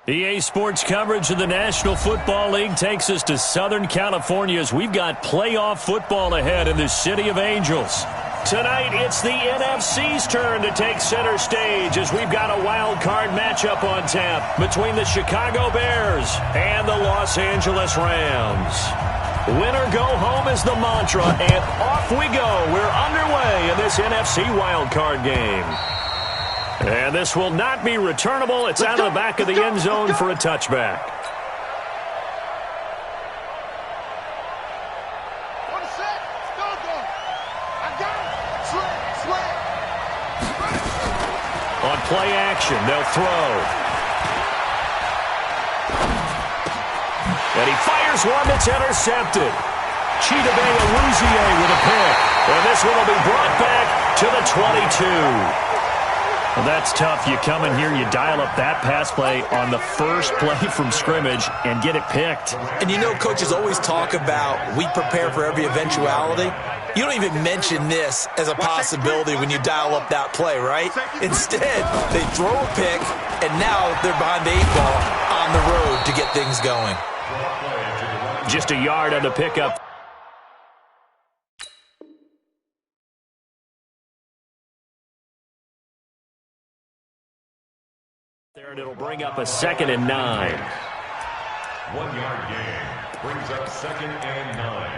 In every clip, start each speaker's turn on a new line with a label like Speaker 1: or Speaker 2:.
Speaker 1: EA Sports coverage of the National Football League takes us to Southern California as we've got playoff football ahead in the City of Angels. Tonight, it's the NFC's turn to take center stage as we've got a wild card matchup on tap between the Chicago Bears and the Los Angeles Rams. Win or go home is the mantra, and off we go. We're underway in this NFC wild card game. And this will not be returnable. It's out of the back of the end zone for a touchback. On play action, they'll throw. And he fires one that's intercepted. Chidobe Awuzie with a pick. And this one will be brought back to the 22. Well, that's tough. You come in here, you dial up that pass play on the first play from scrimmage and get it picked.
Speaker 2: And you know, coaches always talk about we prepare for every eventuality. You don't even mention this as a possibility when you dial up that play, right? Instead, they throw a pick, and now they're behind the 8 ball on the road to get things going.
Speaker 1: Just a yard on the pickup. There, and it'll bring up a 2nd and 9.
Speaker 3: 1 yard gain brings up 2nd and 9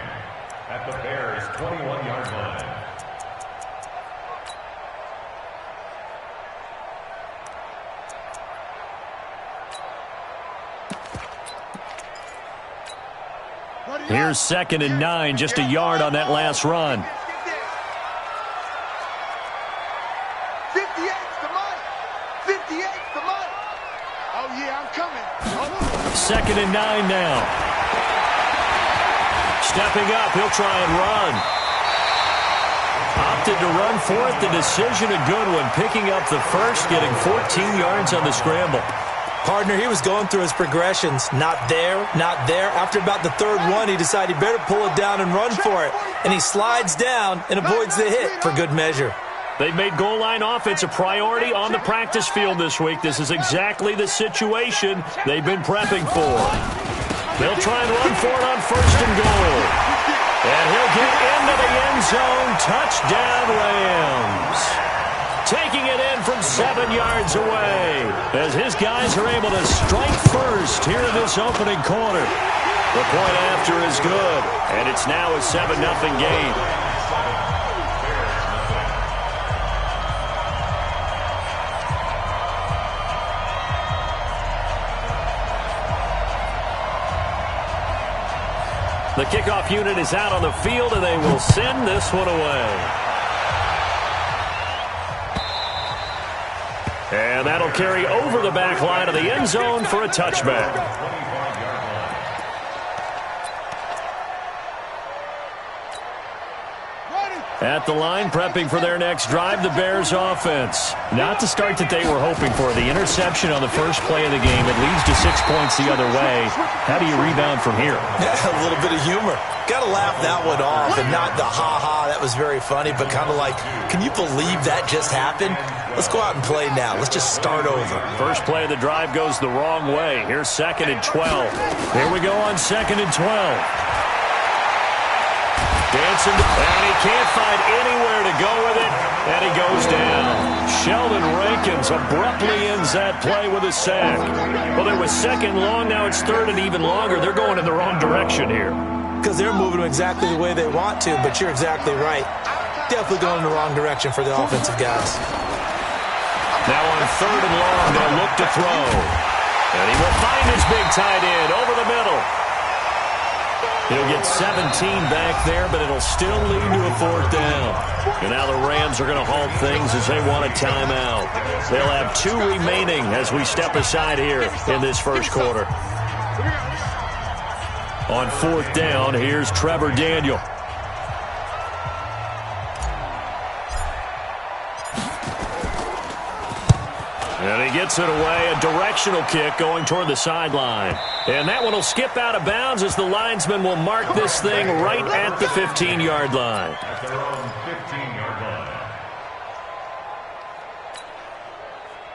Speaker 3: at the Bears' 21-yard line.
Speaker 1: Here's 2nd and 9, just a yard on that last run. 2nd and 9 now. Stepping up, he'll try and run. Opted to run for it. The decision a good one. Picking up the first, getting 14 yards on the scramble.
Speaker 2: Partner, he was going through his progressions. Not there, not there. After about the 3rd one, he decided he better pull it down and run for it. And he slides down and avoids the hit for good measure.
Speaker 1: They've made goal line offense a priority on the practice field this week. This is exactly the situation they've been prepping for. They'll try and run for it on 1st and goal. And he'll get into the end zone. Touchdown, Rams. Taking it in from 7 yards away as his guys are able to strike first here in this opening quarter. The point after is good, and it's now a 7-0 game. The kickoff unit is out on the field, and they will send this one away. And that'll carry over the back line of the end zone for a touchback. At the line, prepping for their next drive, the Bears offense. Not the start that they were hoping for. The interception on the first play of the game. It leads to 6 points the other way. How do you rebound from here?
Speaker 2: Yeah, a little bit of humor. Got to laugh that one off, and not the ha-ha, that was very funny, but kind of like, can you believe that just happened? Let's go out and play now. Let's just start over.
Speaker 1: First play of the drive goes the wrong way. Here's 2nd and 12. Here we go on 2nd and 12. Dancing, and he can't find anywhere to go with it, and he goes down. Sheldon Rankins abruptly ends that play with a sack. Well, it was 2nd long, now it's 3rd and even longer. They're going in the wrong direction here.
Speaker 2: Because they're moving exactly the way they want to, but you're exactly right. Definitely going in the wrong direction for the offensive guys.
Speaker 1: Now on 3rd and long, they'll look to throw. And he will find his big tight end over the middle. He'll get 17 back there, but it'll still lead to a 4th down. And now the Rams are going to halt things as they want a timeout. They'll have 2 remaining as we step aside here in this first quarter. On 4th down, here's Trevor Daniel. And he gets it away, a directional kick going toward the sideline. And that one will skip out of bounds as the linesman will mark this thing right at the 15-yard line. At their own 15-yard line.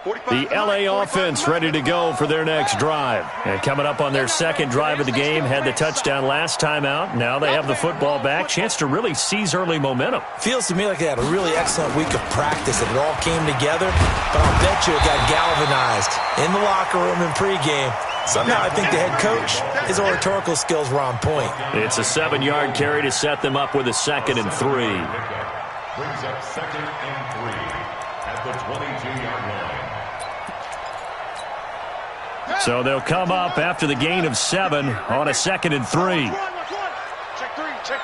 Speaker 1: The LA offense ready to go for their next drive. And coming up on their second drive of the game, had the touchdown last time out. Now they have the football back. Chance to really seize early momentum.
Speaker 2: Feels to me like they had a really excellent week of practice and it all came together. But I'll bet you it got galvanized in the locker room in pregame. Somehow I think the head coach, his oratorical skills were on point.
Speaker 1: It's a 7-yard carry to set them up with a 2nd and 3.
Speaker 3: Brings up 2nd and 3 at the 22-yard line.
Speaker 1: So they'll come up after the gain of 7 on a 2nd and 3.
Speaker 4: Check three. Check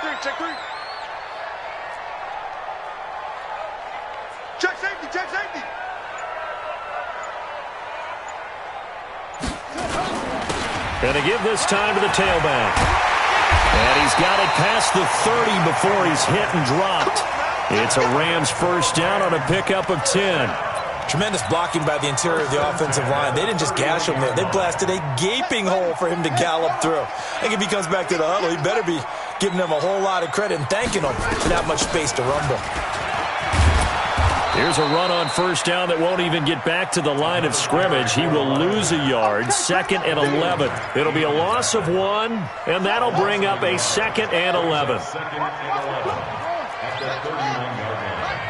Speaker 4: safety.
Speaker 1: Going to give this time to the tailback. And he's got it past the 30 before he's hit and dropped. It's a Rams first down on a pickup of 10.
Speaker 2: Tremendous blocking by the interior of the offensive line. They didn't just gash him there. They blasted a gaping hole for him to gallop through. I think if he comes back to the huddle, he better be giving them a whole lot of credit and thanking them for that much space to rumble.
Speaker 1: Here's a run on first down that won't even get back to the line of scrimmage. He will lose a yard, 2nd and 11. It'll be a loss of 1, and that'll bring up a 2nd and 11.
Speaker 3: 2nd and 11 at the 31-yard line.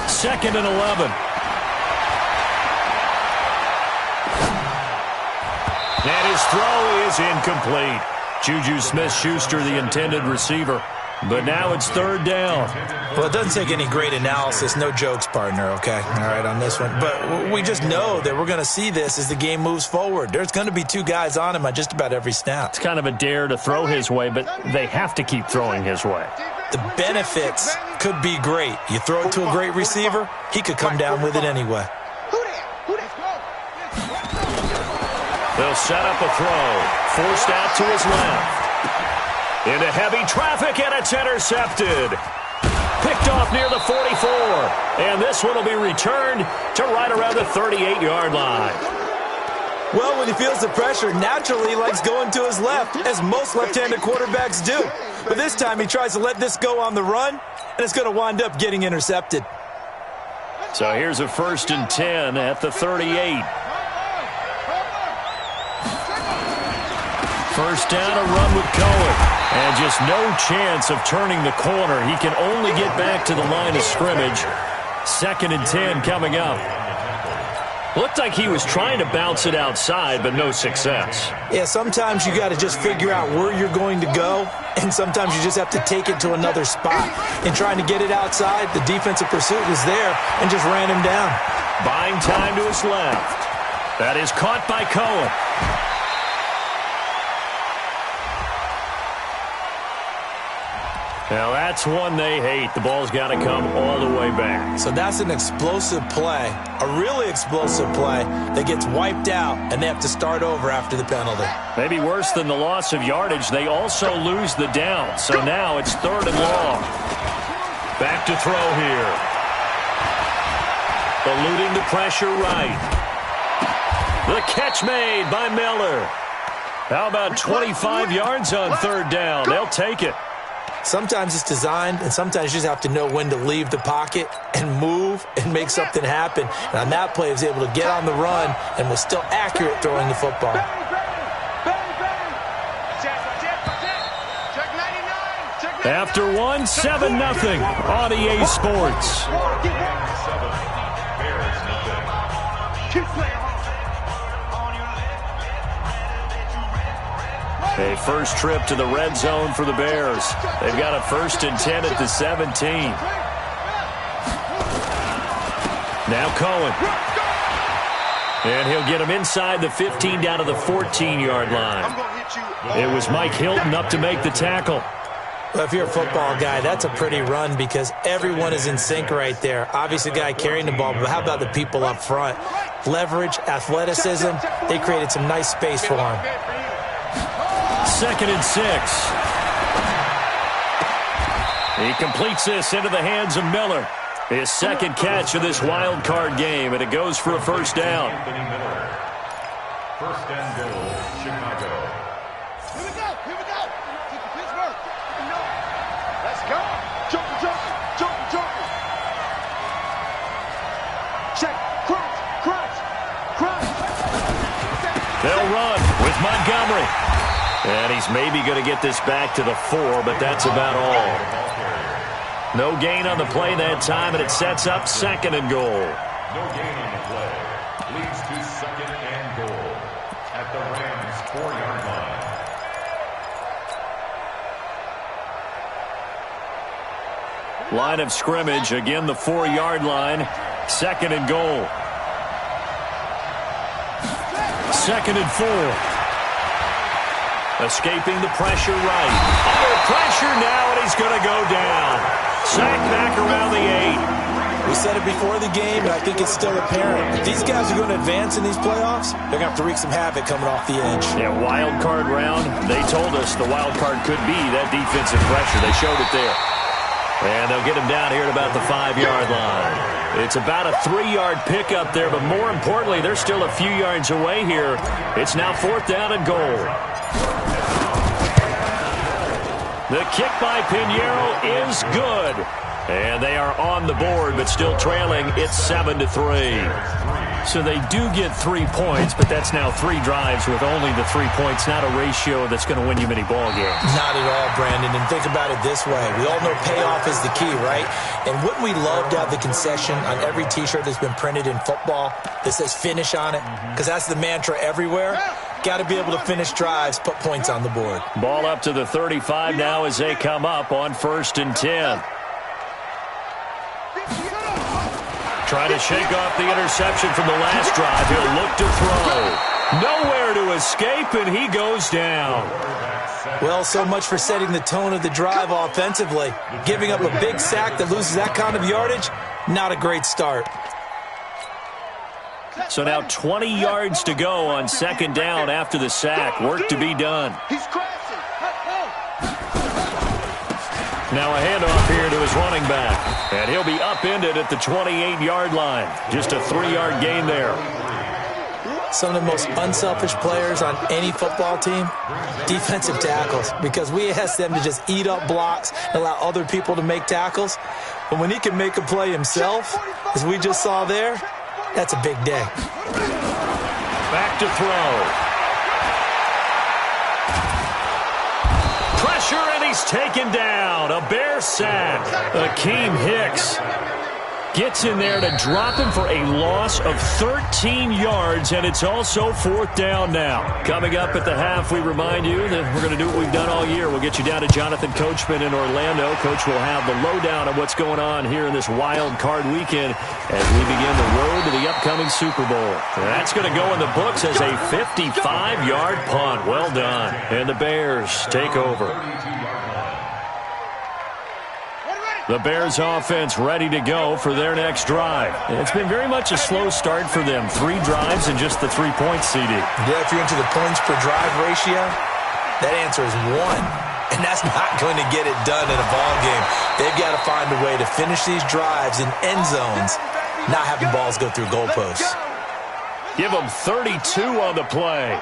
Speaker 1: 2nd and 11. And his throw is incomplete. Juju Smith-Schuster, the intended receiver. But now it's 3rd down.
Speaker 2: Well, it doesn't take any great analysis. No jokes, partner, okay? All right, on this one. But we just know that we're going to see this as the game moves forward. There's going to be 2 guys on him on just about every snap.
Speaker 1: It's kind of a dare to throw his way, but they have to keep throwing his way.
Speaker 2: The benefits could be great. You throw it to a great receiver, he could come down with it anyway.
Speaker 1: They'll set up a throw. Forced out to his left. Into heavy traffic, and it's intercepted. Picked off near the 44. And this one will be returned to right around the 38-yard line.
Speaker 2: Well, when he feels the pressure, naturally he likes going to his left, as most left-handed quarterbacks do. But this time he tries to let this go on the run, and it's going to wind up getting intercepted.
Speaker 1: So here's a 1st and 10 at the 38. First down, a run with Cohen. And just no chance of turning the corner. He can only get back to the line of scrimmage. 2nd and 10 coming up. Looked like he was trying to bounce it outside, but no success.
Speaker 2: Yeah, sometimes you got to just figure out where you're going to go, and sometimes you just have to take it to another spot. In trying to get it outside, the defensive pursuit was there and just ran him down.
Speaker 1: Buying time to his left. That is caught by Cohen. Now that's one they hate. The ball's got to come all the way back.
Speaker 2: So that's an explosive play, a really explosive play that gets wiped out, and they have to start over after the penalty.
Speaker 1: Maybe worse than the loss of yardage, they also lose the down. So now it's 3rd and long. Back to throw here. Eluding the pressure right. The catch made by Miller. How about 25 yards on 3rd down? They'll take it.
Speaker 2: Sometimes it's designed, and sometimes you just have to know when to leave the pocket and move and make something happen. And on that play, he was able to get on the run and was still accurate throwing the football.
Speaker 1: After 1, 7-0 on EA Sports. A first trip to the red zone for the Bears. They've got a 1st and 10 at the 17. Now Cohen. And he'll get him inside the 15 down to the 14-yard line. It was Mike Hilton up to make the tackle.
Speaker 2: Well, if you're a football guy, that's a pretty run because everyone is in sync right there. Obviously, the guy carrying the ball, but how about the people up front? Leverage, athleticism, they created some nice space for him.
Speaker 1: 2nd and 6. He completes this into the hands of Miller. His 2nd catch of this wild card game, and it goes for a 1st down.
Speaker 3: 1st and goal, Chicago.
Speaker 4: Here we go. Take the Pittsburgh. Let's go.
Speaker 1: run with Montgomery. And he's maybe going to get this back to the 4, but that's about all. No gain on the play that time, and it sets up 2nd and goal.
Speaker 3: No gain on the play. Leads to 2nd and goal at the Rams' 4-yard line.
Speaker 1: Line of scrimmage, again the 4-yard line. 2nd and goal. 2nd and 4. Escaping the pressure right. Under pressure now, and he's going to go down. Sacked back around the 8.
Speaker 2: We said it before the game, and I think it's still apparent. If these guys are going to advance in these playoffs, they're going to have to wreak some havoc coming off the edge.
Speaker 1: Yeah, wild card round. They told us the wild card could be that defensive pressure. They showed it there. And they'll get him down here at about the 5-yard line. It's about a 3-yard pickup there, but more importantly, they're still a few yards away here. It's now 4th down and goal. The kick by Pinheiro is good. And they are on the board, but still trailing. It's 7-3. So they do get 3 points, but that's now 3 drives with only the 3 points, not a ratio that's going to win you many ball games.
Speaker 2: Not at all, Brandon. And think about it this way. We all know payoff is the key, right? And wouldn't we love to have the concession on every T-shirt that's been printed in football that says finish on it? Because that's the mantra everywhere. Got to be able to finish drives, put points on the board.
Speaker 1: Ball up to the 35 now as they come up on 1st and 10. Trying to shake off the interception from the last drive. He'll look to throw. Nowhere to escape, and he goes down.
Speaker 2: Well, so much for setting the tone of the drive offensively. Giving up a big sack that loses that kind of yardage, not a great start.
Speaker 1: So now 20 yards to go on 2nd down after the sack. Work to be done.
Speaker 4: He's crashing.
Speaker 1: Now a handoff here to his running back. And he'll be upended at the 28-yard line. Just a 3-yard gain there.
Speaker 2: Some of the most unselfish players on any football team, defensive tackles, because we ask them to just eat up blocks and allow other people to make tackles. But when he can make a play himself, as we just saw there, that's a big day.
Speaker 1: Back to throw. Pressure, and he's taken down. A Bear sack. Akeem Hicks gets in there to drop him for a loss of 13 yards, and it's also 4th down now. Coming up at the half, we remind you that we're going to do what we've done all year. We'll get you down to Jonathan Coachman in Orlando. Coach will have the lowdown on what's going on here in this wild card weekend as we begin the road to the upcoming Super Bowl. That's going to go in the books as a 55-yard punt. Well done. And the Bears take over. The Bears offense ready to go for their next drive. It's been very much a slow start for them. 3 drives and just the 3-point CD.
Speaker 2: Yeah, if you're into the points per drive ratio, that answer is 1. And that's not going to get it done in a ball game. They've got to find a way to finish these drives in end zones, not having balls go through goalposts.
Speaker 1: Give them 32 on the play.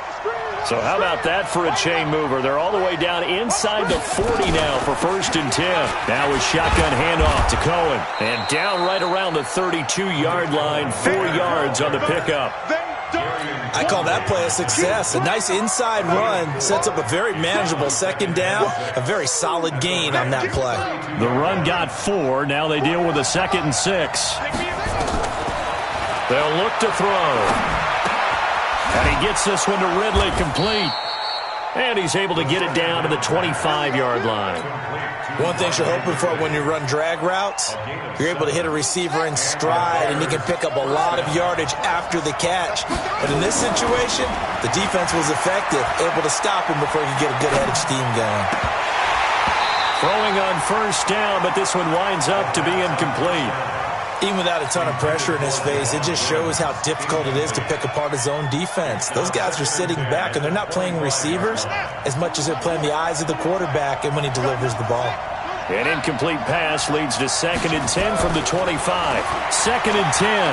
Speaker 1: So how about that for a chain mover? They're all the way down inside the 40 now for 1st and 10. Now a shotgun handoff to Cohen. And down right around the 32-yard line, 4 yards on the pickup.
Speaker 2: I call that play a success. A nice inside run sets up a very manageable 2nd down. A very solid gain on that play.
Speaker 1: The run got 4. Now they deal with a 2nd and 6. They'll look to throw. And he gets this one to Ridley complete. And he's able to get it down to the 25-yard line.
Speaker 2: One thing you're hoping for when you run drag routes, you're able to hit a receiver in stride, and he can pick up a lot of yardage after the catch. But in this situation, the defense was effective, able to stop him before he could get a good head of steam going.
Speaker 1: Throwing on 1st down, but this one winds up to be incomplete.
Speaker 2: Even without a ton of pressure in his face, it just shows how difficult it is to pick apart his own defense. Those guys are sitting back, and they're not playing receivers as much as they're playing the eyes of the quarterback and when he delivers the ball.
Speaker 1: An incomplete pass leads to 2nd and 10 from the 25. 2nd and 10.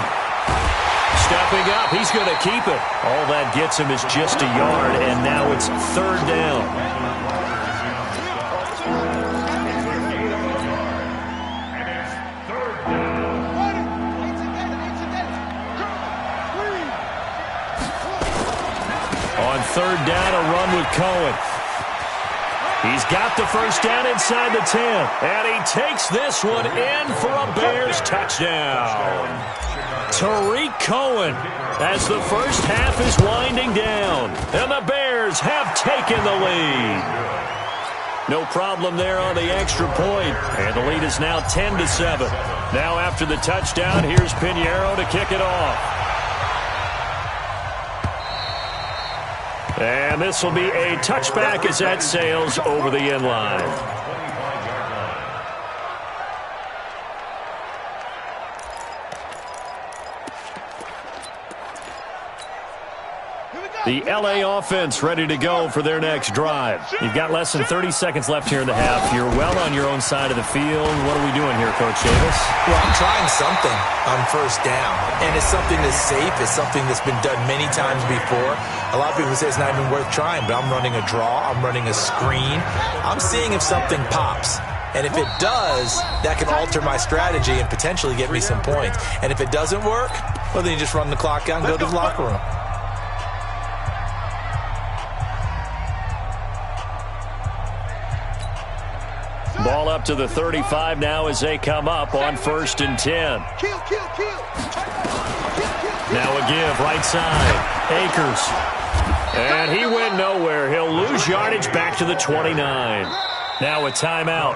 Speaker 1: Stepping up, he's going to keep it. All that gets him is just a yard, and now it's 3rd down. third down, a run with Cohen. He's got the first down inside the 10. And he takes this one in for a Bears touchdown. Tariq Cohen as the first half is winding down. And the Bears have taken the lead. No problem there on the extra point. And the lead is now 10-7. Now after the touchdown, here's Pinheiro to kick it off. And this will be a touchback as that sails over the end line. The L.A. offense ready to go for their next drive. You've got less than 30 seconds left here in the half. You're well on your own side of the field. What are we doing here, Coach Davis?
Speaker 2: Well, I'm trying something on first down, and it's something that's safe. It's something that's been done many times before. A lot of people say it's not even worth trying, but I'm running a draw. I'm running a screen. I'm seeing if something pops. And if it does, that can alter my strategy and potentially get me some points. And if it doesn't work, well, then you just run the clock out and go to the locker room.
Speaker 1: Ball up to the 35 now as they come up on 1st and 10. Now a give, right side. Akers. And he went nowhere. He'll lose yardage back to the 29. Now a timeout.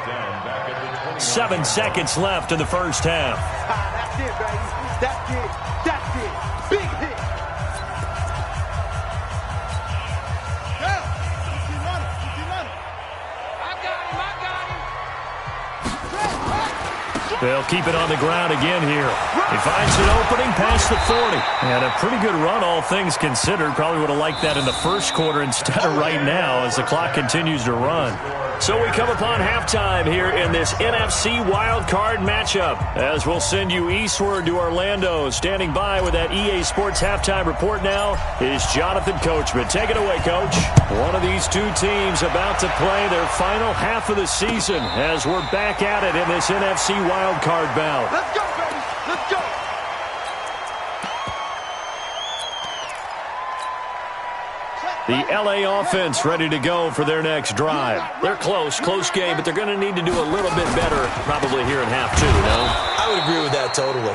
Speaker 1: 7 seconds left in the first half.
Speaker 4: That's it, baby. That's it. That's it. Big hit.
Speaker 1: They'll keep it on the ground again here. He finds an opening past the 40. And a pretty good run, all things considered. Probably would have liked that in the first quarter instead of right now as the clock continues to run. So we come upon halftime here in this NFC wildcard matchup. As we'll send you eastward to Orlando. Standing by with that EA Sports halftime report now is Jonathan Coachman. Take it away, Coach. One of these two teams about to play their final half of the season as we're back at it in this NFC wildcard bout.
Speaker 4: Let's go, baby. Let's go.
Speaker 1: The L.A. offense ready to go for their next drive. They're close game, but they're going to need to do a little bit better probably here in half two, no?
Speaker 2: I would agree with that totally.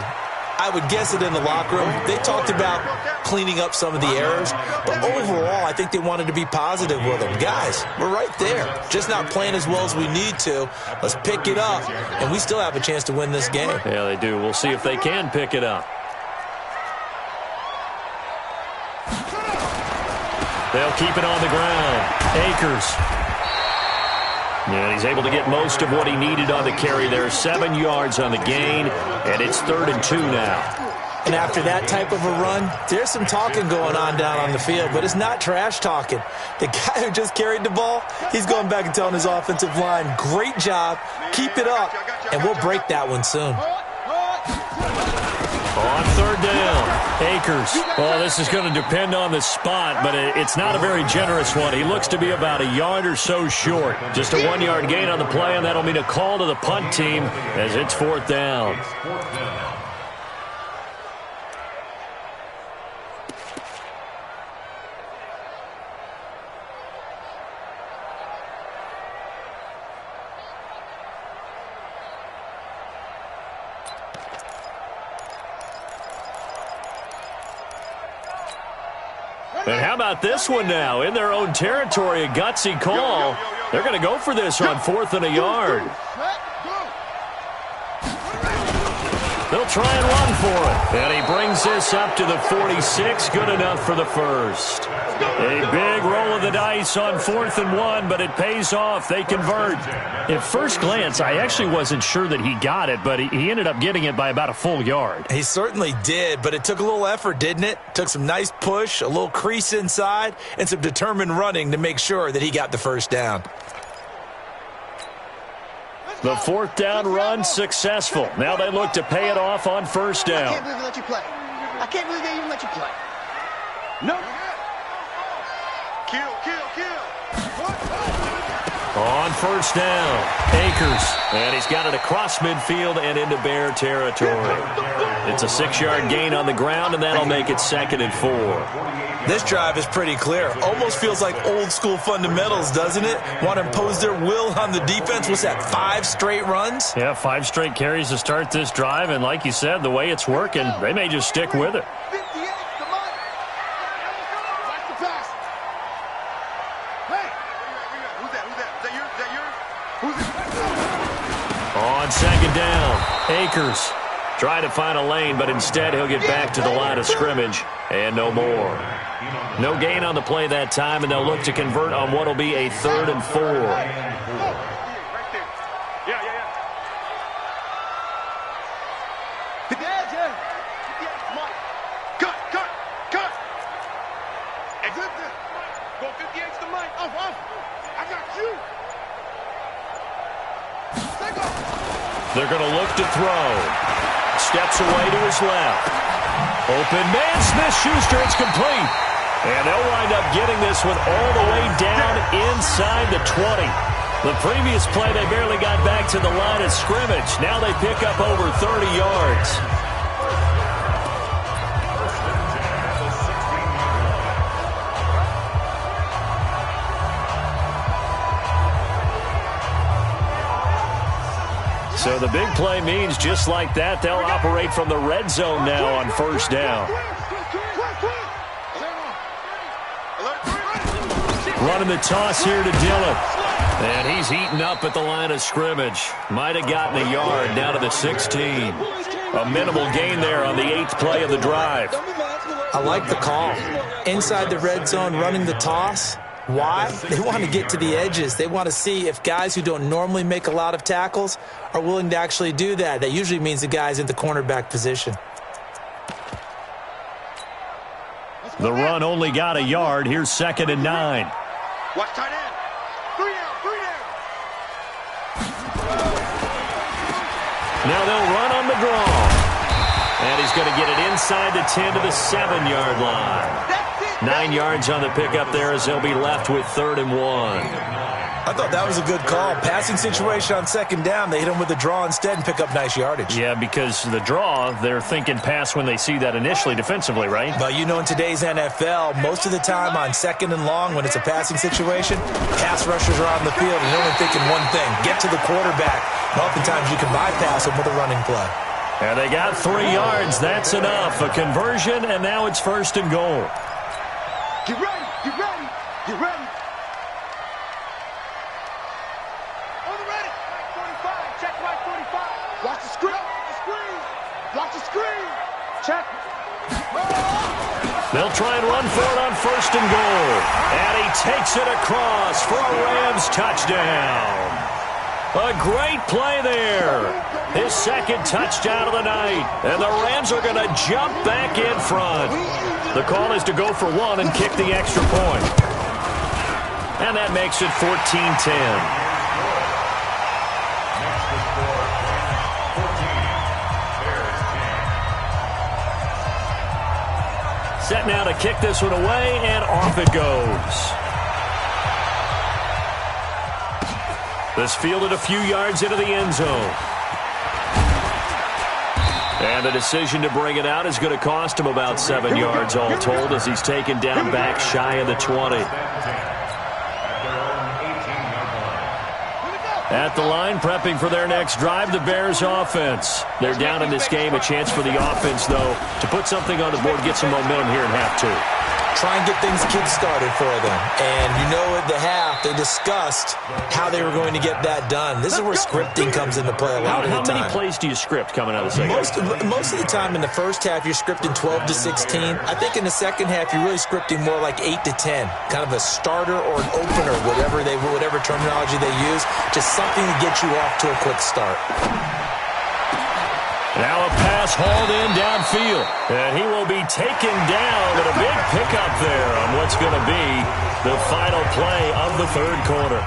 Speaker 2: I would guess it in the locker room. They talked about cleaning up some of the errors, but overall, I think they wanted to be positive with them. Guys, we're right there. Just not playing as well as we need to. Let's pick it up, and we still have a chance to win this game.
Speaker 1: Yeah, they do. We'll see if they can pick it up. They'll keep it on the ground. Akers. And he's able to get most of what he needed on the carry there. 7 yards on the gain, and it's 3rd and 2 now.
Speaker 2: And after that type of a run, there's some talking going on down on the field, but it's not trash talking. The guy who just carried the ball, he's going back and telling his offensive line, great job, keep it up, and we'll break that one soon.
Speaker 1: On 3rd down, Akers. Well, this is going to depend on the spot, but it's not a very generous one. He looks to be about a yard or so short. Just a 1-yard gain on the play, and that'll mean a call to the punt team as it's 4th down. And how about this one now? In their own territory, a gutsy call. They're going to go for this on 4th and a yard. They'll try and run for it. And he brings this up to the 46. Good enough for the first. A big roll of the dice on 4th and 1, but it pays off. They convert. At first glance, I actually wasn't sure that he got it, but he ended up getting it by about a full yard.
Speaker 2: He certainly did, but it took a little effort, didn't it? Took some nice push, a little crease inside, and some determined running to make sure that he got the first down.
Speaker 1: The 4th down run successful. Now they look to pay it off on 1st down.
Speaker 4: I can't believe they let you play. I can't believe they even let you play. No. Kill.
Speaker 1: On first down, Akers. And he's got it across midfield and into Bear territory. It's a 6-yard gain on the ground, and that'll make it 2nd and 4.
Speaker 2: This drive is pretty clear. Almost feels like old-school fundamentals, doesn't it? Want to impose their will on the defense. What's that, 5 straight runs?
Speaker 1: Yeah, 5 straight carries to start this drive, and like you said, the way it's working, they may just stick with it. On 2nd down, Akers trying to find a lane, but instead he'll get back to the line of scrimmage and no more. No gain on the play that time, and they'll look to convert on what will be a 3rd and 4. They're going to look to throw. Steps away to his left. Open man, Smith-Schuster, it's complete. And they'll wind up getting this one all the way down inside the 20. The previous play, they barely got back to the line of scrimmage. Now they pick up over 30 yards. So the big play means just like that, they'll operate from the red zone now on first down. Running the toss here to Dillon. And he's eaten up at the line of scrimmage. Might have gotten a yard down to the 16. A minimal gain there on the 8th play of the drive.
Speaker 2: I like the call. Inside the red zone, running the toss. Why? They want to get to the edges. They want to see if guys who don't normally make a lot of tackles are willing to actually do that. That usually means the guy's in the cornerback position.
Speaker 1: The run only got a yard. Here's 2nd and 9.
Speaker 4: Watch tight end. 3 down, 3 down.
Speaker 1: Now they'll run on the draw. And he's going to get it inside the 10 to the 7-yard line. 9 yards on the pickup there as they'll be left with 3rd and 1.
Speaker 2: I thought that was a good call. Passing situation on 2nd down. They hit him with the draw instead and pick up nice yardage.
Speaker 1: Yeah, because the draw, they're thinking pass when they see that initially defensively, right?
Speaker 2: But you know, in today's NFL, most of the time on 2nd and long, when it's a passing situation, pass rushers are on the field and they're only thinking one thing, get to the quarterback. And oftentimes you can bypass them with a running play.
Speaker 1: And they got 3 yards. That's enough. A conversion, and now it's 1st and goal.
Speaker 4: Get ready, get ready, get ready. On the ready. Right 45, check right 45. Watch the screen, watch the screen. Check.
Speaker 1: They'll try and run for it on 1st and goal. And he takes it across for a Rams touchdown. A great play there. His 2nd touchdown of the night. And the Rams are going to jump back in front. The call is to go for 1 and kick the extra point. And that makes it 14-10. Set now to kick this one away, and off it goes. This fielded a few yards into the end zone. And the decision to bring it out is going to cost him about 7 yards all told as he's taken down back shy of the 20. At the line, prepping for their next drive, the Bears offense. They're down in this game. A chance for the offense, though, to put something on the board, get some momentum here in half 2.
Speaker 2: Try and get things kick-started for them. And you know at the half, they discussed how they were going to get that done. This is where scripting comes into play a lot of the time.
Speaker 1: How many plays do you script coming out of the second?
Speaker 2: Most of the time in the first half, you're scripting 12 to 16. I think in the second half, you're really scripting more like 8 to 10. Kind of a starter or an opener, whatever terminology they use. Just something to get you off to a quick start.
Speaker 1: Now a pass hauled in downfield. And he will be taken down, and a big pickup there on what's going to be the final play of the 3rd quarter.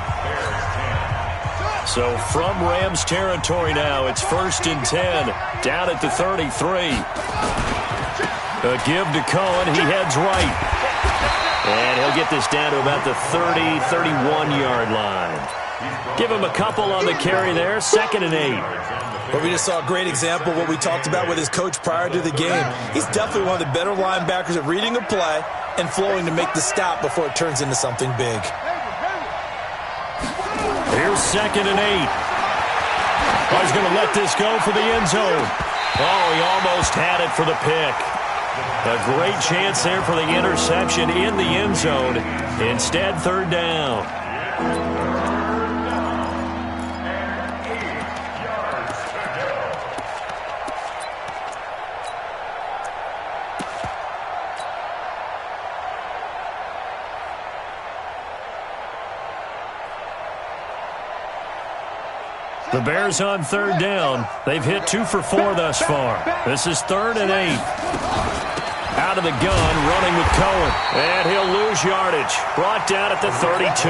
Speaker 1: So from Rams territory now, it's 1st and 10, down at the 33. A give to Cohen. He heads right. And he'll get this down to about the 30, 31-yard line. Give him a couple on the carry there, 2nd and 8.
Speaker 2: But we just saw a great example of what we talked about with his coach prior to the game. He's definitely one of the better linebackers at reading a play and flowing to make the stop before it turns into something big.
Speaker 1: Here's 2nd and 8. Oh, he's going to let this go for the end zone. Oh, he almost had it for the pick. A great chance there for the interception in the end zone. Instead, 3rd down. The Bears on 3rd down. They've hit 2 for 4 thus far. This is 3rd and 8. Out of the gun, running with Cohen. And he'll lose yardage. Brought down at the 32.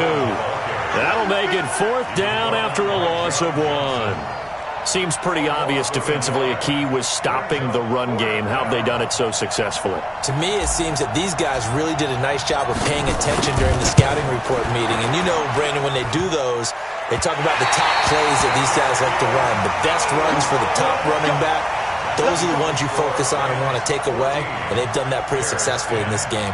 Speaker 1: That'll make it 4th down after a loss of 1. Seems pretty obvious defensively a key was stopping the run game. How have they done it so successfully?
Speaker 2: To me, it seems that these guys really did a nice job of paying attention during the scouting report meeting. And you know, Brandon, when they do those, they talk about the top plays that these guys like to run. The best runs for the top running back, those are the ones you focus on and want to take away. And they've done that pretty successfully in this game.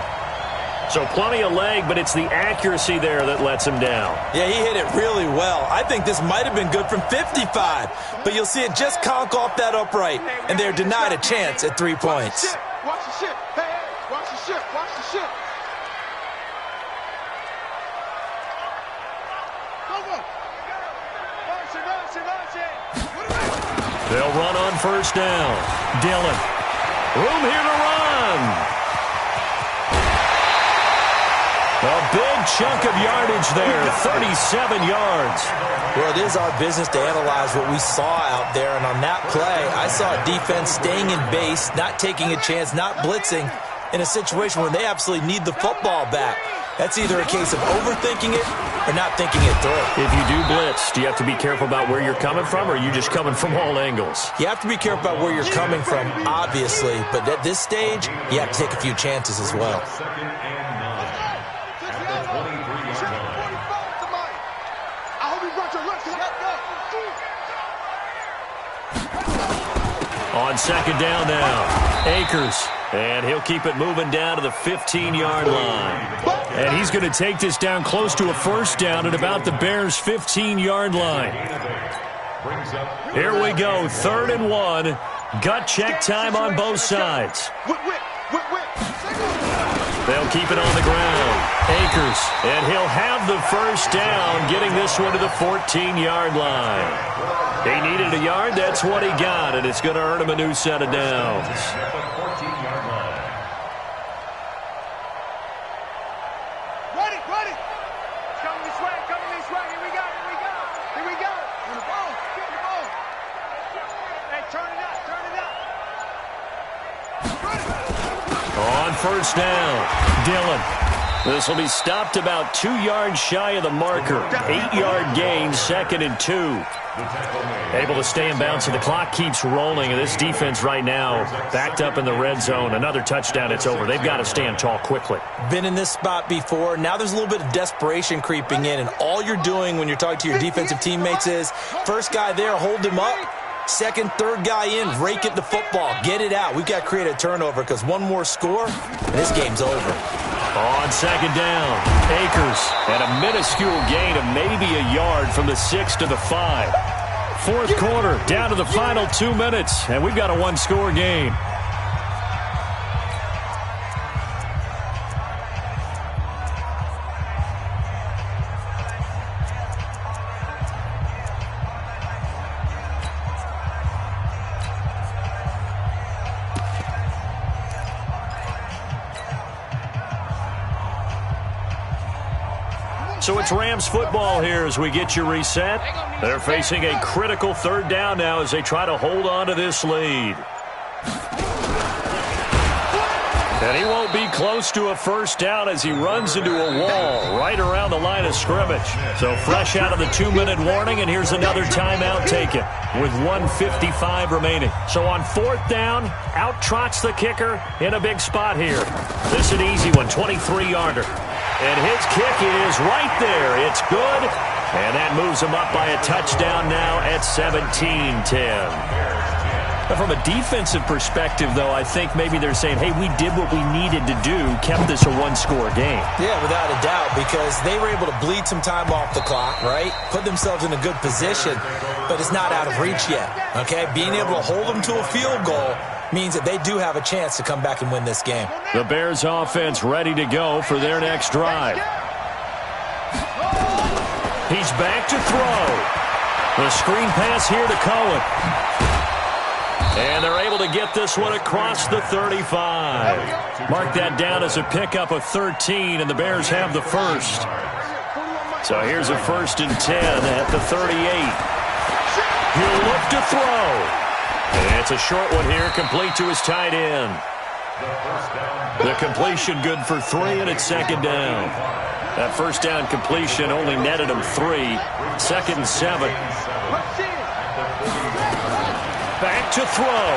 Speaker 1: So plenty of leg, but it's the accuracy there that lets him down.
Speaker 2: Yeah, he hit it really well. I think this might have been good from 55. But you'll see it just conk off that upright. And they're denied a chance at 3 points.
Speaker 4: Watch the ship. Hey, watch the ship. Watch the ship.
Speaker 1: They'll run on 1st down. Dillon. Room here to run. A big chunk of yardage there, 37 yards.
Speaker 2: Well, it is our business to analyze what we saw out there. And on that play, I saw a defense staying in base, not taking a chance, not blitzing in a situation where they absolutely need the football back. That's either a case of overthinking it or not thinking it through.
Speaker 1: If you do blitz, do you have to be careful about where you're coming from, or are you just coming from all angles?
Speaker 2: You have to be careful about where you're coming from, obviously. But at this stage, you have to take a few chances as well. On
Speaker 1: 2nd down now, Akers, and he'll keep it moving down to the 15-yard line. And he's going to take this down close to a 1st down at about the Bears' 15-yard line. Here we go, 3rd and 1. Gut check time on both sides. They'll keep it on the ground. Akers, and he'll have the 1st down, getting this one to the 14-yard line. He needed a yard. That's what he got, and it's going to earn him a new set of downs.
Speaker 4: Ready. Coming this way. Here we go. Get the ball. Hey, turn it up.
Speaker 1: On 1st down, Dillon. This will be stopped about 2 yards shy of the marker. 8-yard gain, 2nd and 2. Able to stay in bounds, and the clock keeps rolling. And this defense right now backed up in the red zone. Another touchdown, it's over. They've got to stand tall quickly.
Speaker 2: Been in this spot before. Now there's a little bit of desperation creeping in. And all you're doing when you're talking to your defensive teammates is, first guy there, hold him up. Second, third guy in, rake at the football. Get it out. We've got to create a turnover because one more score, and this game's over.
Speaker 1: On 2nd down, Akers, and a minuscule gain of maybe a yard from the 6 to the 5. 4th quarter, down to the final 2 minutes, and we've got a 1-score game. So it's Rams football here as we get you reset. They're facing a critical 3rd down now as they try to hold on to this lead. And he won't be close to a 1st down as he runs into a wall right around the line of scrimmage. So fresh out of the 2-minute warning, and here's another timeout taken with 1:55 remaining. So on 4th down, out trots the kicker in a big spot here. This is an easy one, 23-yarder. And his kick is right there. It's good, And that moves them up by a touchdown now at 17-10. From a defensive perspective, though, I think maybe they're saying, hey, we did what we needed to do, kept this a one-score game.
Speaker 2: Yeah, without a doubt, because they were able to bleed some time off the clock, right? Put themselves in a good position, but it's not out of reach yet, okay? Being able to hold them to a field goal means that they do have a chance to come back and win this game.
Speaker 1: The Bears offense ready to go for their next drive. He's back to throw. The screen pass here to Cohen. And they're able to get this one across the 35. Mark that down as a pickup of 13, and the Bears have the first. So here's a 1st and 10 at the 38. He'll look to throw. And it's a short one here, complete to his tight end. The completion good for 3, and it's 2nd down. That first down completion only netted him 3. 2nd and 7. Back to throw.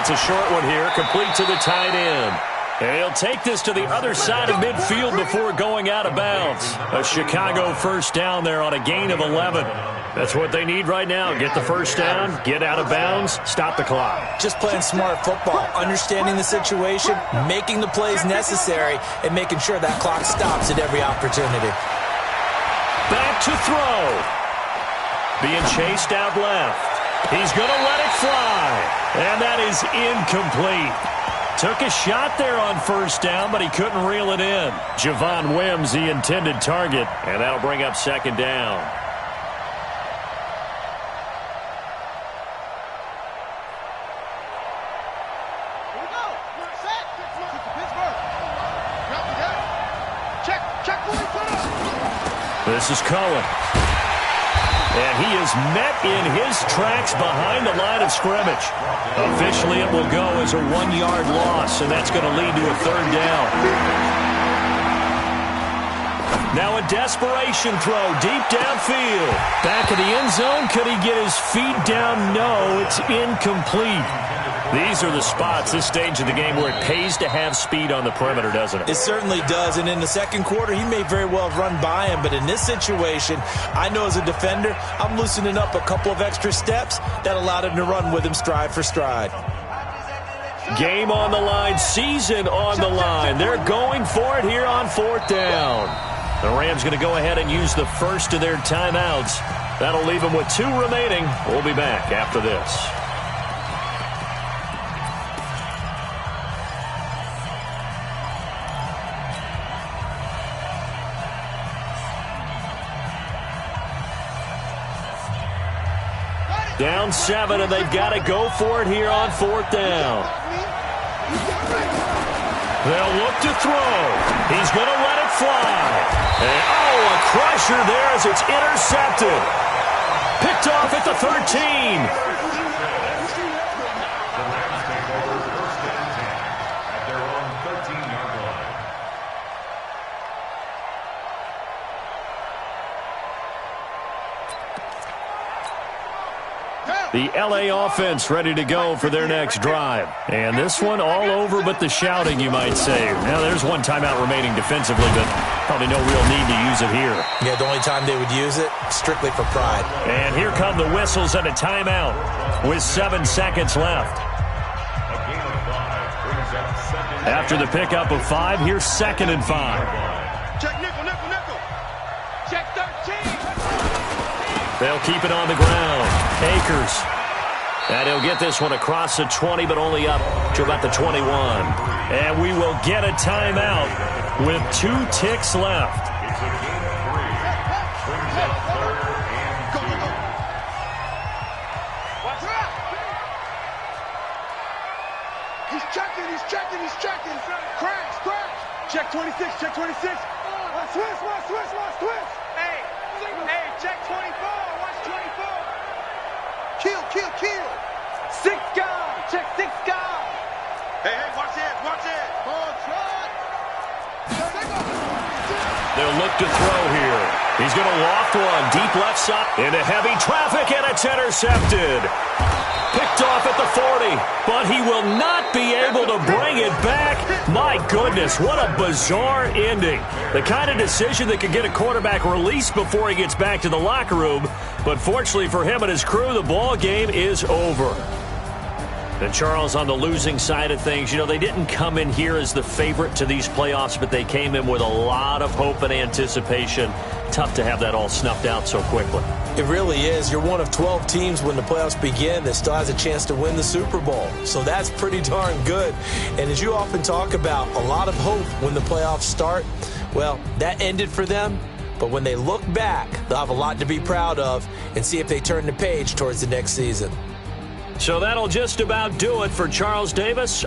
Speaker 1: It's a short one here, complete to the tight end. And he'll take this to the other side of midfield before going out of bounds. A Chicago first down there on a gain of 11. That's what they need right now. Get the first down, get out of bounds, stop the clock.
Speaker 2: Just playing smart football, understanding the situation, making the plays necessary, and making sure that clock stops at every opportunity.
Speaker 1: Back to throw. Being chased out left. He's going to let it fly. And that is incomplete. Took a shot there on first down, but he couldn't reel it in. Javon Wims, the intended target, and that'll bring up 2nd down. This is Cohen. And he is met in his tracks behind the line of scrimmage. Officially, it will go as a 1-yard loss, and that's going to lead to a 3rd down. Now a desperation throw deep downfield. Back of the end zone. Could he get his feet down? No, it's incomplete. These are the spots, this stage of the game, where it pays to have speed on the perimeter, doesn't it?
Speaker 2: It certainly does, and in the second quarter, he may very well have run by him, but in this situation, I know as a defender, I'm loosening up a couple of extra steps that allowed him to run with him stride for stride.
Speaker 1: Game on the line, season on the line. They're going for it here on 4th down. The Rams going to go ahead and use the first of their timeouts. That'll leave them with 2 remaining. We'll be back after this. Down 7, and they've got to go for it here on 4th down. They'll look to throw. He's going to let it fly. And, a crusher there as it's intercepted. Picked off at the 13. The L.A. offense ready to go for their next drive. And this one all over but the shouting, you might say. Now, there's 1 timeout remaining defensively, but probably no real need to use it here.
Speaker 2: Yeah, the only time they would use it, strictly for pride.
Speaker 1: And here come the whistles and a timeout with 7 seconds left. After the pickup of 5, here's 2nd and 5.
Speaker 4: Check nickel, nickel, nickel. Check 13.
Speaker 1: They'll keep it on the ground. Akers. And he'll get this one across the 20, but only up to about the 21. And we will get a timeout with 2 ticks left.
Speaker 4: He's checking. Crash. Check 26. Watch switch. Hey, check 24. Watch 24. Kill. 6 guys. Check 6 guys. Hey, watch it. Ball shot.
Speaker 1: They'll look to throw here. He's going to loft one deep left side into heavy traffic, and it's intercepted. intercepted. Picked off at the 40, but he will not be able to bring it back. My goodness, what a bizarre ending. The kind of decision that could get a quarterback released before he gets back to the locker room. But fortunately for him and his crew, the ball game is over. And Charles, on the losing side of things, you know, they didn't come in here as the favorite to these playoffs, but they came in with a lot of hope and anticipation. Tough to have that all snuffed out so quickly.
Speaker 2: It really is. You're one of 12 teams when the playoffs begin that still has a chance to win the Super Bowl. So that's pretty darn good. And as you often talk about, a lot of hope when the playoffs start. Well, that ended for them. But when they look back, they'll have a lot to be proud of and see if they turn the page towards the next season.
Speaker 1: So that'll just about do it for Charles Davis.